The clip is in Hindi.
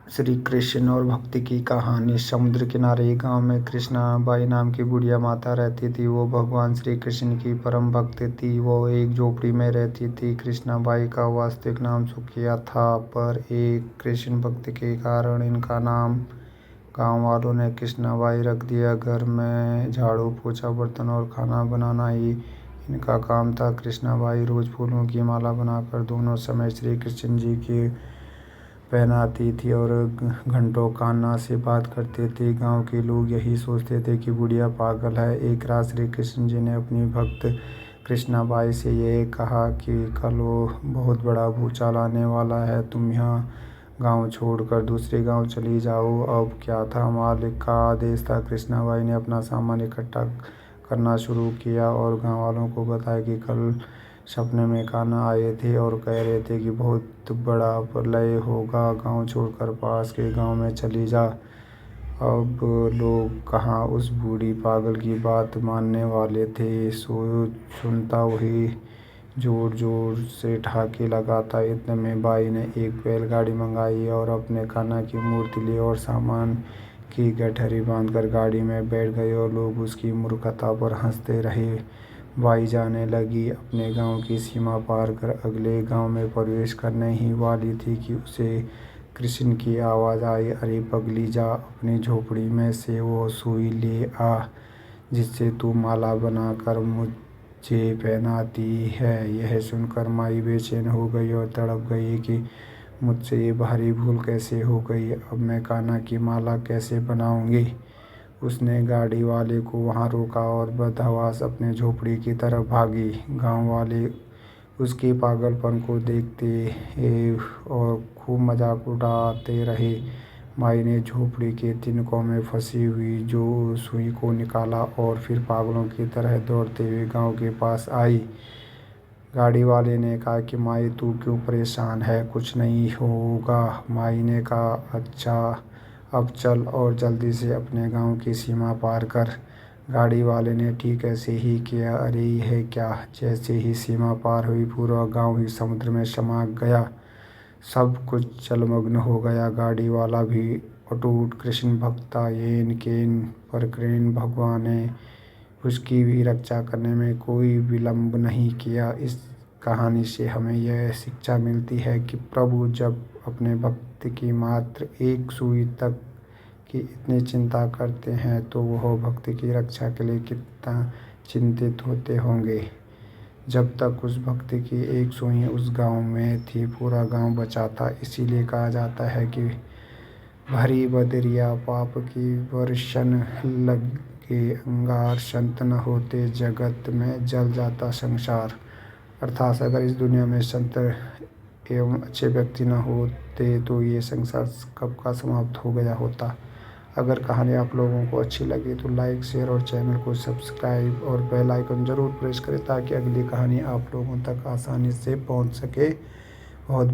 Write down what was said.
श्री कृष्ण और भक्ति की कहानी। समुद्र किनारे एक गांव में कृष्णाबाई नाम की बुढ़िया माता रहती थी। वो भगवान श्री कृष्ण की परम भक्त थी। वो एक झोपड़ी में रहती थी। कृष्णाबाई का वास्तविक नाम सुखिया था, पर एक कृष्ण भक्त के कारण इनका नाम गांव वालों ने कृष्णाबाई रख दिया। घर में झाड़ू पोछा, बर्तन और खाना बनाना ही इनका काम था। कृष्णाबाई रोज फूलों की माला बनाकर दोनों समय श्री कृष्ण जी की पहनाती थी और घंटों कान्हा से बात करते थे। गांव के लोग यही सोचते थे कि बुढ़िया पागल है। एक रात श्री कृष्ण जी ने अपनी भक्त कृष्णाबाई से यह कहा कि कल वो बहुत बड़ा भूचाल आने वाला है, तुम यहाँ गांव छोड़कर दूसरे गांव चली जाओ। अब क्या था, मालिक का आदेश था। कृष्णाबाई ने अपना सामान इकट्ठा करना शुरू किया और गांव वालों को बताया कि कल सपने में कान्हा आए थे और कह रहे थे कि बहुत बड़ा प्रलय होगा, गांव छोड़कर पास के गांव में चली जा। अब लोग कहाँ उस बूढ़ी पागल की बात मानने वाले थे। सुनता वही जोर जोर से ठहाके लगाता। इतने में बाई ने एक बैलगाड़ी मंगाई और अपने कान्हा की मूर्ति ली और सामान की गठरी बांधकर गाड़ी में बैठ गए और लोग उसकी मूर्खता पर हंसते रहे। बाई जाने लगी। अपने गांव की सीमा पार कर अगले गांव में प्रवेश करने ही वाली थी कि उसे कृष्ण की आवाज़ आई, अरे पगली, जा अपनी झोपड़ी में से वो सुई ले आ जिससे तू माला बनाकर मुझे पहनाती है। यह सुनकर माई बेचैन हो गई और तड़प गई कि मुझसे ये भारी भूल कैसे हो गई। अब मैं कान्हा की माला कैसे बनाऊंगी। उसने गाड़ी वाले को वहां रोका और बदहवास अपने झोपड़ी की तरफ भागी। गांव वाले उसके पागलपन को देखते और खूब मजाक उड़ाते रहे। माई ने झोपड़ी के तिनकों में फंसी हुई जो सुई को निकाला और फिर पागलों की तरह दौड़ते हुए गांव के पास आई। गाड़ी वाले ने कहा कि माई, तू क्यों परेशान है, कुछ नहीं होगा। माई ने कहा, अच्छा अब चल और जल्दी से अपने गांव की सीमा पार कर। गाड़ी वाले ने ठीक ऐसे ही किया। अरे यह क्या, जैसे ही सीमा पार हुई पूरा गांव ही समुद्र में समा गया। सब कुछ जलमग्न हो गया। गाड़ी वाला भी अटूट कृष्ण भक्त था। येन केन पर कृष्ण भगवान ने उसकी भी रक्षा करने में कोई विलंब नहीं किया। इस कहानी से हमें यह शिक्षा मिलती है कि प्रभु जब अपने भक्त की मात्र एक सुई तक की इतनी चिंता करते हैं तो वह भक्त की रक्षा के लिए कितना चिंतित होते होंगे। जब तक उस भक्त की एक सुई उस गांव में थी, पूरा गांव बचा था। इसीलिए कहा जाता है कि भरी बदरिया पाप की वर्षण लगे अंगार, संत न होते जगत में जल जाता संसार। अर्थात अगर इस दुनिया में संत एवं अच्छे व्यक्ति न होते तो ये संसार कब का समाप्त हो गया होता। अगर कहानी आप लोगों को अच्छी लगी तो लाइक, शेयर और चैनल को सब्सक्राइब और बेल आइकन जरूर प्रेस करें ताकि अगली कहानी आप लोगों तक आसानी से पहुंच सके। बहुत बहुत